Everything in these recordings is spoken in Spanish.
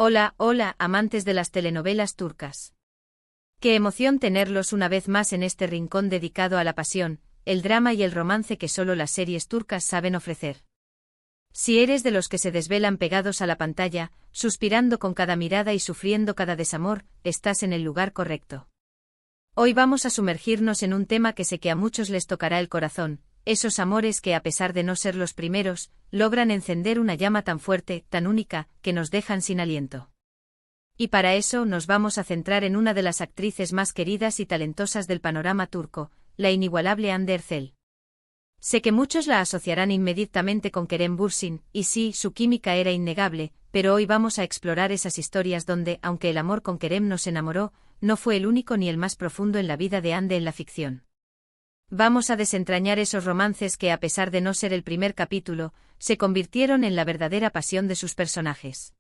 Hola, hola, amantes de las telenovelas turcas. Qué emoción tenerlos una vez más en este rincón dedicado a la pasión, el drama y el romance que solo las series turcas saben ofrecer. Si eres de los que se desvelan pegados a la pantalla, suspirando con cada mirada y sufriendo cada desamor, estás en el lugar correcto. Hoy vamos a sumergirnos en un tema que sé que a muchos les tocará el corazón, esos amores que a pesar de no ser los primeros, logran encender una llama tan fuerte, tan única, que nos dejan sin aliento. Y para eso nos vamos a centrar en una de las actrices más queridas y talentosas del panorama turco, la inigualable Hande Erçel. Sé que muchos la asociarán inmediatamente con Kerem Bürsin, y sí, su química era innegable, pero hoy vamos a explorar esas historias donde, aunque el amor con Kerem nos enamoró, no fue el único ni el más profundo en la vida de Hande en la ficción. Vamos a desentrañar esos romances que, a pesar de no ser el primer capítulo, se convirtieron en la verdadera pasión de sus personajes.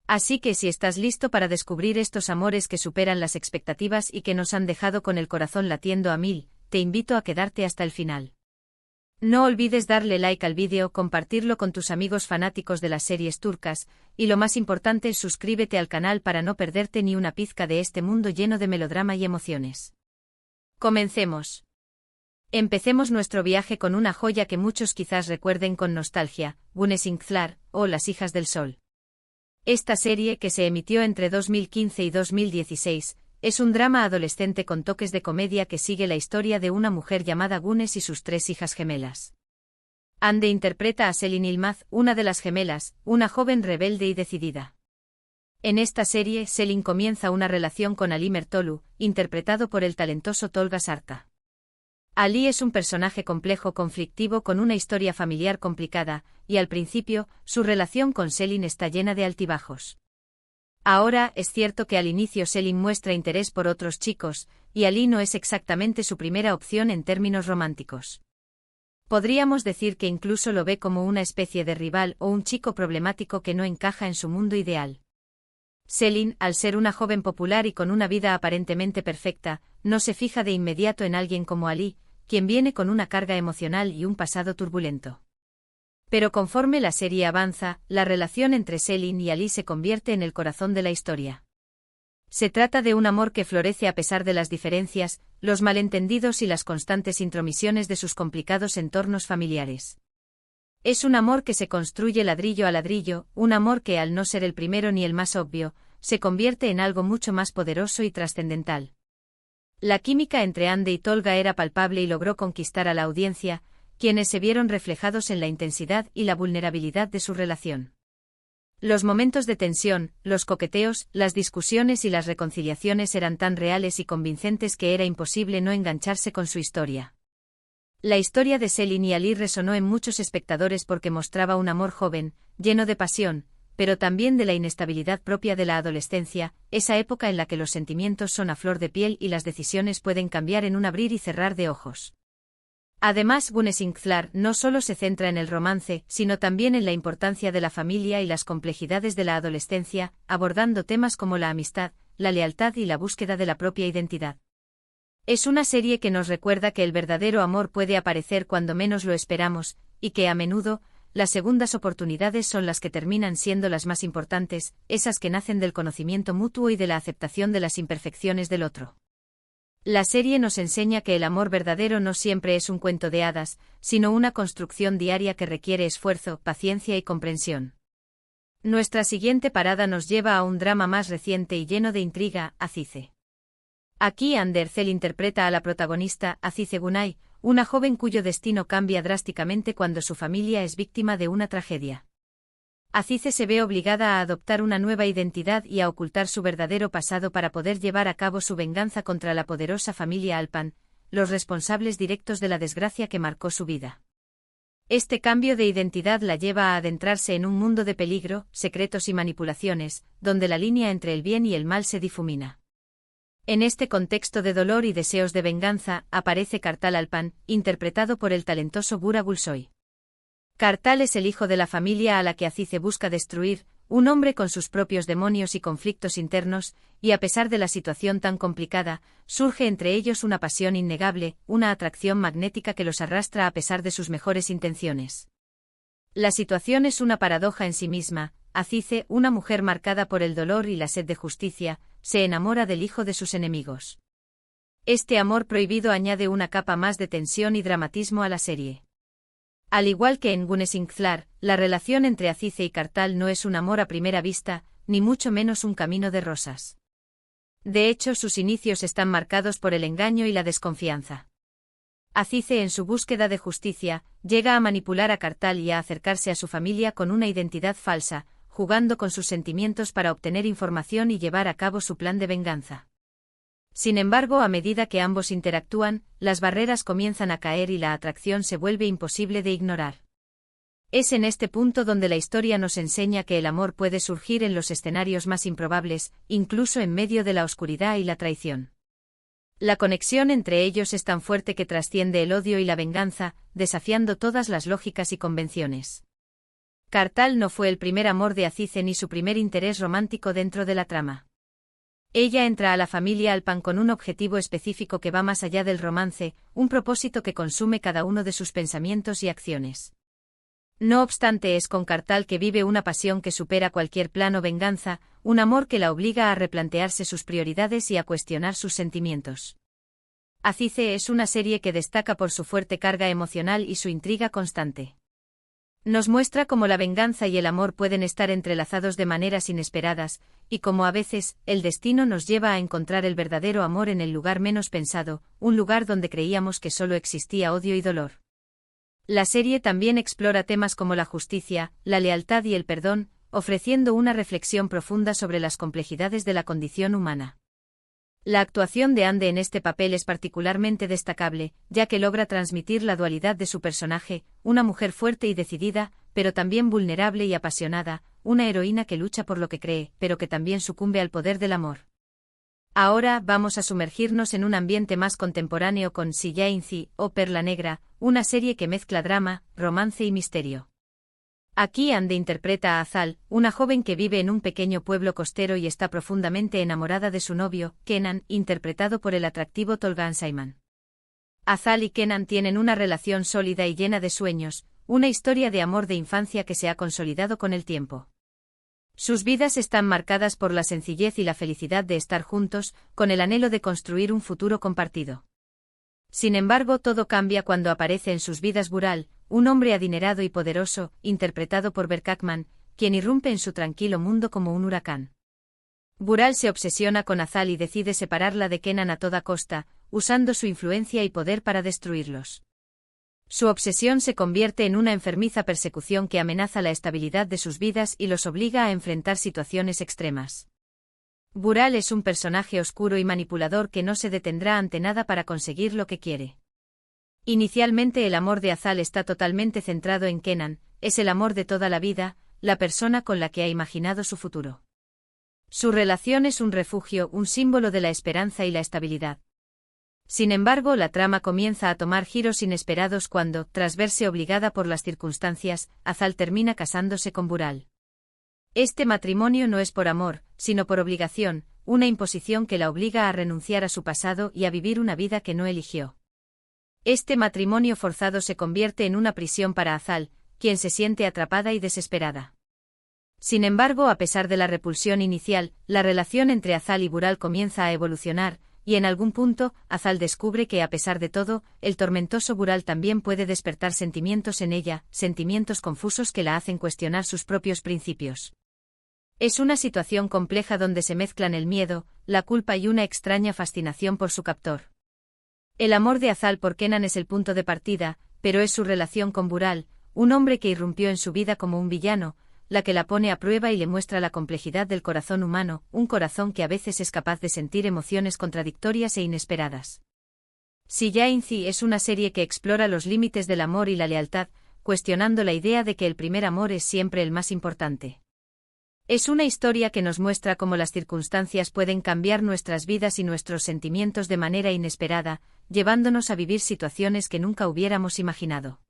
Así que si estás listo para descubrir estos amores que superan las expectativas y que nos han dejado con el corazón latiendo a mil, te invito a quedarte hasta el final. No olvides darle like al vídeo, compartirlo con tus amigos fanáticos de las series turcas, y lo más importante, suscríbete al canal para no perderte ni una pizca de este mundo lleno de melodrama y emociones. Comencemos. Empecemos nuestro viaje con una joya que muchos quizás recuerden con nostalgia, Güneş İnkler, o Las hijas del sol. Esta serie, que se emitió entre 2015 y 2016, es un drama adolescente con toques de comedia que sigue la historia de una mujer llamada Güneş y sus tres hijas gemelas. Hande interpreta a Selin Yılmaz, una de las gemelas, una joven rebelde y decidida. En esta serie, Selin comienza una relación con Ali Mertolu, interpretado por el talentoso Tolga Sarta. Ali es un personaje complejo, conflictivo, con una historia familiar complicada, y al principio, su relación con Selin está llena de altibajos. Ahora, es cierto que al inicio Selin muestra interés por otros chicos, y Ali no es exactamente su primera opción en términos románticos. Podríamos decir que incluso lo ve como una especie de rival o un chico problemático que no encaja en su mundo ideal. Selin, al ser una joven popular y con una vida aparentemente perfecta, no se fija de inmediato en alguien como Ali, quien viene con una carga emocional y un pasado turbulento. Pero conforme la serie avanza, la relación entre Selin y Ali se convierte en el corazón de la historia. Se trata de un amor que florece a pesar de las diferencias, los malentendidos y las constantes intromisiones de sus complicados entornos familiares. Es un amor que se construye ladrillo a ladrillo, un amor que, al no ser el primero ni el más obvio, se convierte en algo mucho más poderoso y trascendental. La química entre Hande y Tolga era palpable y logró conquistar a la audiencia, quienes se vieron reflejados en la intensidad y la vulnerabilidad de su relación. Los momentos de tensión, los coqueteos, las discusiones y las reconciliaciones eran tan reales y convincentes que era imposible no engancharse con su historia. La historia de Selin y Ali resonó en muchos espectadores porque mostraba un amor joven, lleno de pasión, pero también de la inestabilidad propia de la adolescencia, esa época en la que los sentimientos son a flor de piel y las decisiones pueden cambiar en un abrir y cerrar de ojos. Además, Güneş İnkler no solo se centra en el romance, sino también en la importancia de la familia y las complejidades de la adolescencia, abordando temas como la amistad, la lealtad y la búsqueda de la propia identidad. Es una serie que nos recuerda que el verdadero amor puede aparecer cuando menos lo esperamos, y que a menudo, las segundas oportunidades son las que terminan siendo las más importantes, esas que nacen del conocimiento mutuo y de la aceptación de las imperfecciones del otro. La serie nos enseña que el amor verdadero no siempre es un cuento de hadas, sino una construcción diaria que requiere esfuerzo, paciencia y comprensión. Nuestra siguiente parada nos lleva a un drama más reciente y lleno de intriga, Azize. Aquí Hande Erçel interpreta a la protagonista, Azize Günay, una joven cuyo destino cambia drásticamente cuando su familia es víctima de una tragedia. Azize se ve obligada a adoptar una nueva identidad y a ocultar su verdadero pasado para poder llevar a cabo su venganza contra la poderosa familia Alpan, los responsables directos de la desgracia que marcó su vida. Este cambio de identidad la lleva a adentrarse en un mundo de peligro, secretos y manipulaciones, donde la línea entre el bien y el mal se difumina. En este contexto de dolor y deseos de venganza, aparece Kartal Alpan, interpretado por el talentoso Burak Gülsoy. Kartal es el hijo de la familia a la que Azize busca destruir, un hombre con sus propios demonios y conflictos internos, y a pesar de la situación tan complicada, surge entre ellos una pasión innegable, una atracción magnética que los arrastra a pesar de sus mejores intenciones. La situación es una paradoja en sí misma. Azize, una mujer marcada por el dolor y la sed de justicia, se enamora del hijo de sus enemigos. Este amor prohibido añade una capa más de tensión y dramatismo a la serie. Al igual que en Gunesingslar, la relación entre Azize y Kartal no es un amor a primera vista, ni mucho menos un camino de rosas. De hecho, sus inicios están marcados por el engaño y la desconfianza. Azize, en su búsqueda de justicia, llega a manipular a Kartal y a acercarse a su familia con una identidad falsa, jugando con sus sentimientos para obtener información y llevar a cabo su plan de venganza. Sin embargo, a medida que ambos interactúan, las barreras comienzan a caer y la atracción se vuelve imposible de ignorar. Es en este punto donde la historia nos enseña que el amor puede surgir en los escenarios más improbables, incluso en medio de la oscuridad y la traición. La conexión entre ellos es tan fuerte que trasciende el odio y la venganza, desafiando todas las lógicas y convenciones. Kartal no fue el primer amor de Azize ni su primer interés romántico dentro de la trama. Ella entra a la familia Alpan con un objetivo específico que va más allá del romance, un propósito que consume cada uno de sus pensamientos y acciones. No obstante, es con Kartal que vive una pasión que supera cualquier plan o venganza, un amor que la obliga a replantearse sus prioridades y a cuestionar sus sentimientos. Azize es una serie que destaca por su fuerte carga emocional y su intriga constante. Nos muestra cómo la venganza y el amor pueden estar entrelazados de maneras inesperadas, y cómo a veces, el destino nos lleva a encontrar el verdadero amor en el lugar menos pensado, un lugar donde creíamos que solo existía odio y dolor. La serie también explora temas como la justicia, la lealtad y el perdón, ofreciendo una reflexión profunda sobre las complejidades de la condición humana. La actuación de Ande en este papel es particularmente destacable, ya que logra transmitir la dualidad de su personaje, una mujer fuerte y decidida, pero también vulnerable y apasionada, una heroína que lucha por lo que cree, pero que también sucumbe al poder del amor. Ahora vamos a sumergirnos en un ambiente más contemporáneo con Si Jainzi, o Perla Negra, una serie que mezcla drama, romance y misterio. Aquí Ande interpreta a Azal, una joven que vive en un pequeño pueblo costero y está profundamente enamorada de su novio, Kenan, interpretado por el atractivo Tolga Sayman. Azal y Kenan tienen una relación sólida y llena de sueños, una historia de amor de infancia que se ha consolidado con el tiempo. Sus vidas están marcadas por la sencillez y la felicidad de estar juntos, con el anhelo de construir un futuro compartido. Sin embargo, todo cambia cuando aparece en sus vidas Bural, un hombre adinerado y poderoso, interpretado por Berkakman, quien irrumpe en su tranquilo mundo como un huracán. Bural se obsesiona con Azal y decide separarla de Kenan a toda costa, usando su influencia y poder para destruirlos. Su obsesión se convierte en una enfermiza persecución que amenaza la estabilidad de sus vidas y los obliga a enfrentar situaciones extremas. Bural es un personaje oscuro y manipulador que no se detendrá ante nada para conseguir lo que quiere. Inicialmente el amor de Azal está totalmente centrado en Kenan, es el amor de toda la vida, la persona con la que ha imaginado su futuro. Su relación es un refugio, un símbolo de la esperanza y la estabilidad. Sin embargo, la trama comienza a tomar giros inesperados cuando, tras verse obligada por las circunstancias, Azal termina casándose con Bural. Este matrimonio no es por amor, sino por obligación, una imposición que la obliga a renunciar a su pasado y a vivir una vida que no eligió. Este matrimonio forzado se convierte en una prisión para Azal, quien se siente atrapada y desesperada. Sin embargo, a pesar de la repulsión inicial, la relación entre Azal y Bural comienza a evolucionar, y en algún punto, Azal descubre que a pesar de todo, el tormentoso Bural también puede despertar sentimientos en ella, sentimientos confusos que la hacen cuestionar sus propios principios. Es una situación compleja donde se mezclan el miedo, la culpa y una extraña fascinación por su captor. El amor de Azal por Kenan es el punto de partida, pero es su relación con Bural, un hombre que irrumpió en su vida como un villano, la que la pone a prueba y le muestra la complejidad del corazón humano, un corazón que a veces es capaz de sentir emociones contradictorias e inesperadas. Si Jainzi es una serie que explora los límites del amor y la lealtad, cuestionando la idea de que el primer amor es siempre el más importante. Es una historia que nos muestra cómo las circunstancias pueden cambiar nuestras vidas y nuestros sentimientos de manera inesperada, llevándonos a vivir situaciones que nunca hubiéramos imaginado.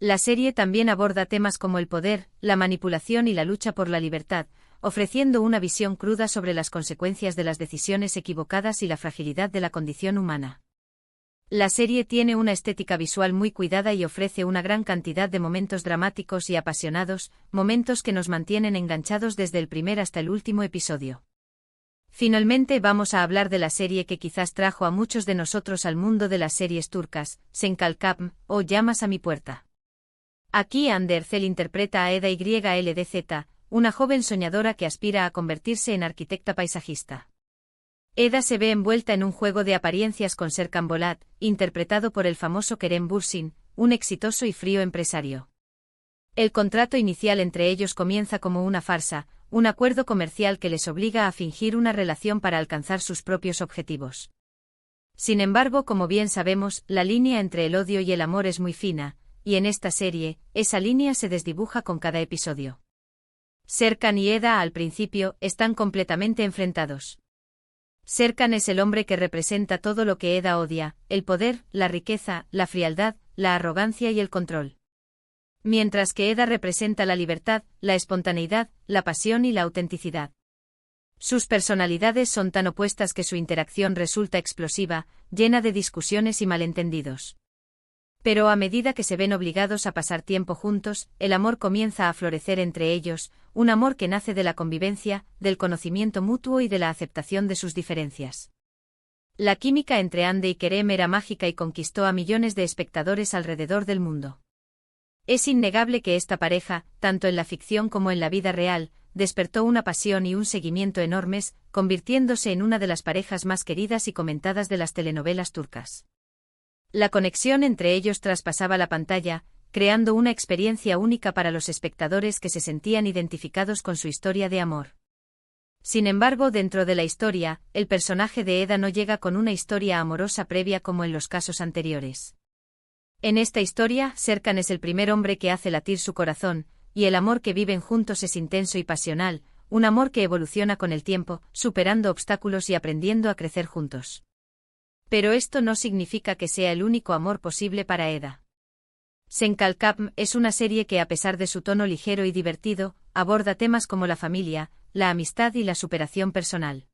La serie también aborda temas como el poder, la manipulación y la lucha por la libertad, ofreciendo una visión cruda sobre las consecuencias de las decisiones equivocadas y la fragilidad de la condición humana. La serie tiene una estética visual muy cuidada y ofrece una gran cantidad de momentos dramáticos y apasionados, momentos que nos mantienen enganchados desde el primer hasta el último episodio. Finalmente vamos a hablar de la serie que quizás trajo a muchos de nosotros al mundo de las series turcas, Sen Kalkam, o Llamas a mi puerta. Aquí Hande Erçel interpreta a Eda YLDZ, una joven soñadora que aspira a convertirse en arquitecta paisajista. Eda se ve envuelta en un juego de apariencias con Serkan Bolat, interpretado por el famoso Kerem Bürsin, un exitoso y frío empresario. El contrato inicial entre ellos comienza como una farsa, un acuerdo comercial que les obliga a fingir una relación para alcanzar sus propios objetivos. Sin embargo, como bien sabemos, la línea entre el odio y el amor es muy fina, y en esta serie, esa línea se desdibuja con cada episodio. Serkan y Eda al principio están completamente enfrentados. Serkan es el hombre que representa todo lo que Eda odia: el poder, la riqueza, la frialdad, la arrogancia y el control. Mientras que Eda representa la libertad, la espontaneidad, la pasión y la autenticidad. Sus personalidades son tan opuestas que su interacción resulta explosiva, llena de discusiones y malentendidos. Pero a medida que se ven obligados a pasar tiempo juntos, el amor comienza a florecer entre ellos, un amor que nace de la convivencia, del conocimiento mutuo y de la aceptación de sus diferencias. La química entre Hande y Kerem era mágica y conquistó a millones de espectadores alrededor del mundo. Es innegable que esta pareja, tanto en la ficción como en la vida real, despertó una pasión y un seguimiento enormes, convirtiéndose en una de las parejas más queridas y comentadas de las telenovelas turcas. La conexión entre ellos traspasaba la pantalla, creando una experiencia única para los espectadores que se sentían identificados con su historia de amor. Sin embargo, dentro de la historia, el personaje de Eda no llega con una historia amorosa previa como en los casos anteriores. En esta historia, Serkan es el primer hombre que hace latir su corazón, y el amor que viven juntos es intenso y pasional, un amor que evoluciona con el tiempo, superando obstáculos y aprendiendo a crecer juntos. Pero esto no significa que sea el único amor posible para Eda. Sen Kalkam es una serie que, a pesar de su tono ligero y divertido, aborda temas como la familia, la amistad y la superación personal.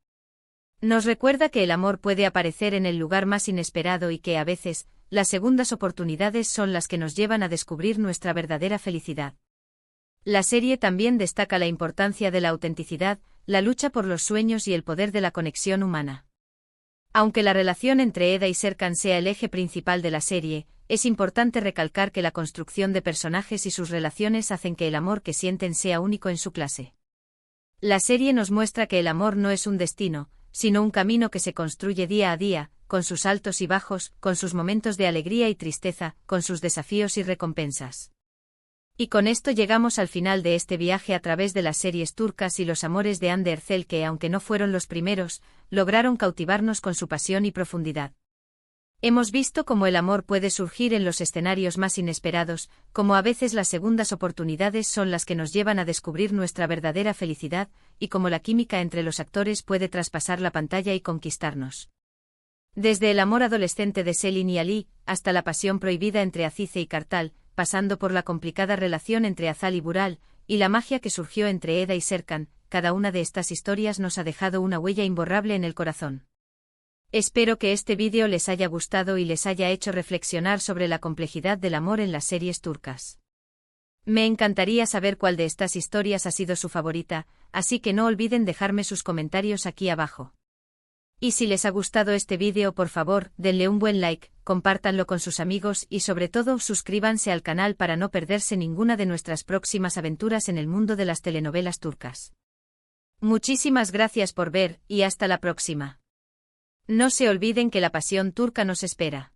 Nos recuerda que el amor puede aparecer en el lugar más inesperado y que, a veces, las segundas oportunidades son las que nos llevan a descubrir nuestra verdadera felicidad. La serie también destaca la importancia de la autenticidad, la lucha por los sueños y el poder de la conexión humana. Aunque la relación entre Eda y Serkan sea el eje principal de la serie, es importante recalcar que la construcción de personajes y sus relaciones hacen que el amor que sienten sea único en su clase. La serie nos muestra que el amor no es un destino, sino un camino que se construye día a día, con sus altos y bajos, con sus momentos de alegría y tristeza, con sus desafíos y recompensas. Y con esto llegamos al final de este viaje a través de las series turcas y los amores de Hande Erçel que, aunque no fueron los primeros, lograron cautivarnos con su pasión y profundidad. Hemos visto cómo el amor puede surgir en los escenarios más inesperados, cómo a veces las segundas oportunidades son las que nos llevan a descubrir nuestra verdadera felicidad, y cómo la química entre los actores puede traspasar la pantalla y conquistarnos. Desde el amor adolescente de Selin y Ali, hasta la pasión prohibida entre Azize y Kartal, pasando por la complicada relación entre Azal y Bural, y la magia que surgió entre Eda y Serkan, cada una de estas historias nos ha dejado una huella imborrable en el corazón. Espero que este vídeo les haya gustado y les haya hecho reflexionar sobre la complejidad del amor en las series turcas. Me encantaría saber cuál de estas historias ha sido su favorita, así que no olviden dejarme sus comentarios aquí abajo. Y si les ha gustado este vídeo, por favor, denle un buen like, compártanlo con sus amigos y sobre todo suscríbanse al canal para no perderse ninguna de nuestras próximas aventuras en el mundo de las telenovelas turcas. Muchísimas gracias por ver y hasta la próxima. No se olviden que la pasión turca nos espera.